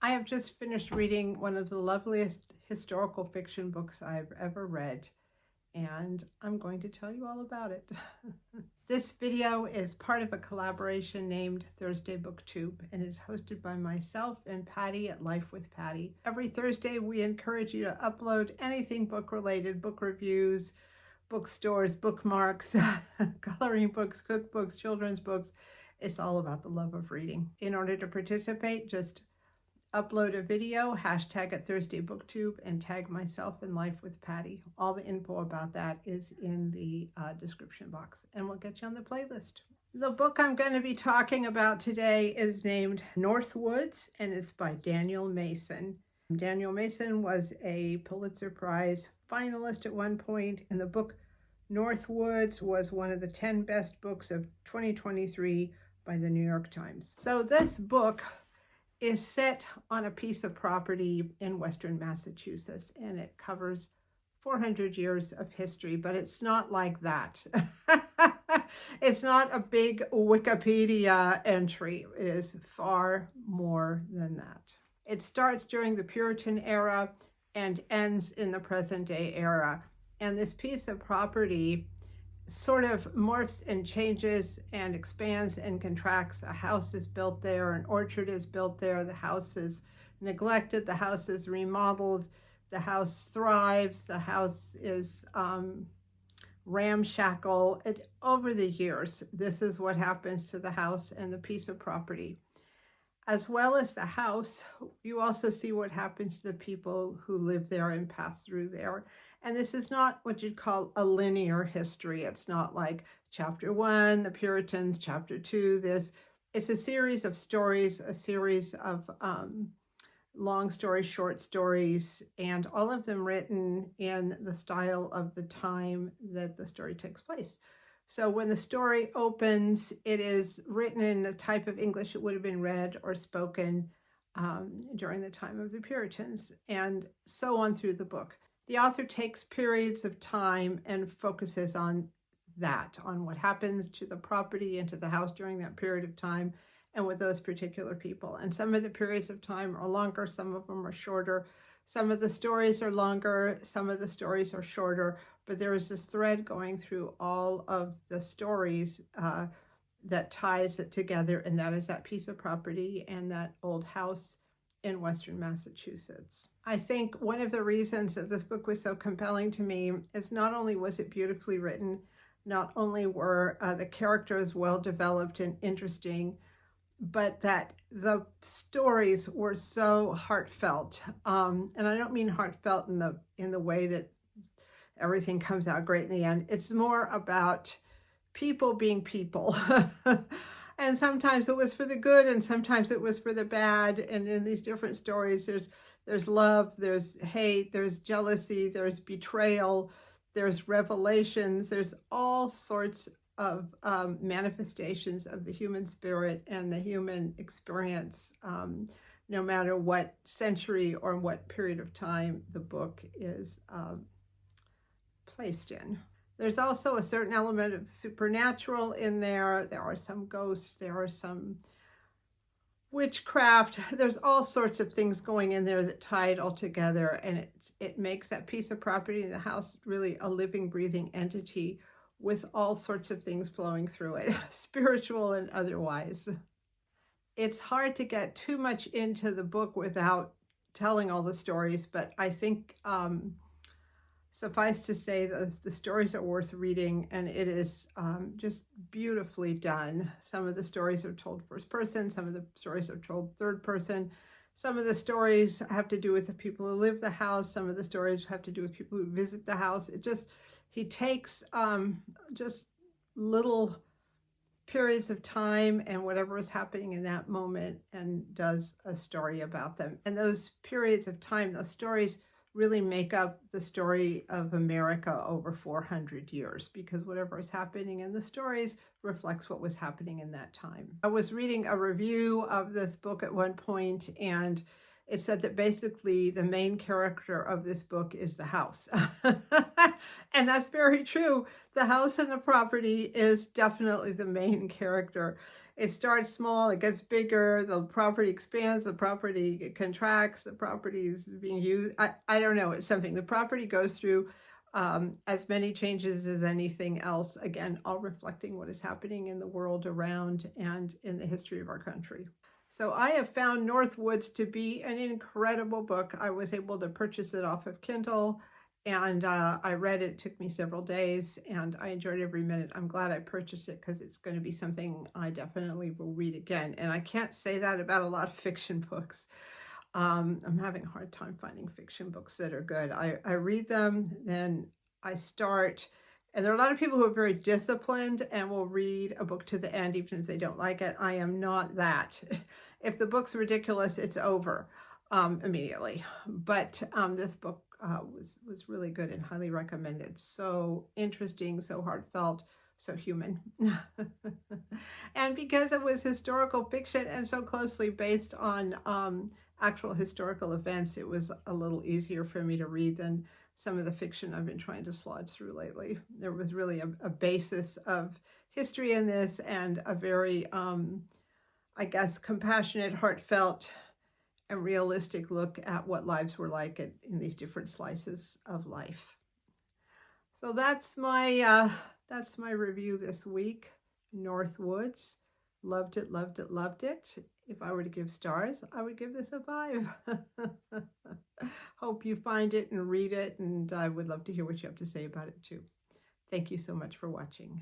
I have just finished reading one of the loveliest historical fiction books I've ever read, and I'm going to tell you all about it. This video is part of a collaboration named Thursday BookTube and is hosted by myself and Patty at Life with Patty. Every Thursday, we encourage you to upload anything book-related, book reviews, bookstores, bookmarks, coloring books, cookbooks, children's books. It's all about the love of reading. In order to participate, just upload a video, hashtag it Thursday BookTube, and tag myself in Life with Patty. All the info about that is in the description box, and we'll get you on the playlist. The book I'm going to be talking about today is named Northwoods, and it's by Daniel Mason. Daniel Mason was a Pulitzer Prize finalist at one point, and the book Northwoods was one of the 10 best books of 2023 by the New York Times. So this book is set on a piece of property in Western Massachusetts, and it covers 400 years of history, but it's not like that. It's not a big Wikipedia entry. It is far more than that. It starts during the Puritan era and ends in the present day era. And this piece of property sort of morphs and changes and expands and contracts. A house is built there, an orchard is built there, the house is neglected, the house is remodeled, the house thrives, the house is ramshackle. Over the years, this is what happens to the house and the piece of property. As well as the house, you also see what happens to the people who live there and pass through there. And this is not what you'd call a linear history. It's not like chapter 1, the Puritans, chapter 2, this. It's a series of stories, a series of long stories, short stories, and all of them written in the style of the time that the story takes place. So when the story opens, it is written in the type of English it would have been read or spoken during the time of the Puritans, and so on through the book. The author takes periods of time and focuses on that, on what happens to the property and to the house during that period of time and with those particular people. And some of the periods of time are longer, some of them are shorter. Some of the stories are longer, some of the stories are shorter, but there is this thread going through all of the stories that ties it together, and that is that piece of property and that old house in Western Massachusetts. I think one of the reasons that this book was so compelling to me is not only was it beautifully written, not only were the characters well developed and interesting, but that the stories were so heartfelt. And I don't mean heartfelt in the way that everything comes out great in the end. It's more about people being people. And sometimes it was for the good and sometimes it was for the bad. And in these different stories, there's love, there's hate, there's jealousy, there's betrayal, there's revelations, there's all sorts of manifestations of the human spirit and the human experience, no matter what century or what period of time the book is placed in. There's also a certain element of supernatural in there. There are some ghosts, there are some witchcraft. There's all sorts of things going in there that tie it all together, and it makes that piece of property in the house really a living, breathing entity with all sorts of things flowing through it, spiritual and otherwise. It's hard to get too much into the book without telling all the stories, but I think suffice to say that the stories are worth reading, and it is just beautifully done. Some of the stories are told first person, some of the stories are told third person. Some of the stories have to do with the people who live the house. Some of the stories have to do with people who visit the house. He takes just little periods of time and whatever is happening in that moment and does a story about them. And those periods of time, those stories really make up the story of America over 400 years, because whatever is happening in the stories reflects what was happening in that time. I was reading a review of this book at one point, and it said that basically the main character of this book is the house. And that's very true. The house and the property is definitely the main character. It starts small, it gets bigger, the property expands, the property contracts, the property is being used. I don't know, it's something. The property goes through as many changes as anything else, again, all reflecting what is happening in the world around and in the history of our country. So I have found Northwoods to be an incredible book. I was able to purchase it off of Kindle, and I read it. It took me several days, and I enjoyed every minute. I'm glad I purchased it because it's going to be something I definitely will read again. And I can't say that about a lot of fiction books. I'm having a hard time finding fiction books that are good. I read them, then I start, and there are a lot of people who are very disciplined and will read a book to the end even if they don't like it. I am not that. If the book's ridiculous, it's over immediately. But this book was really good and highly recommended. So interesting, so heartfelt, so human. And because it was historical fiction and so closely based on actual historical events, it was a little easier for me to read than some of the fiction I've been trying to slog through lately. There was really a basis of history in this, and a very, I guess, compassionate, heartfelt, and realistic look at what lives were like in these different slices of life. So that's my review this week. Northwoods. Loved it, loved it, loved it. If I were to give stars, I would give this a 5. Hope you find it and read it, and I would love to hear what you have to say about it too. Thank you so much for watching.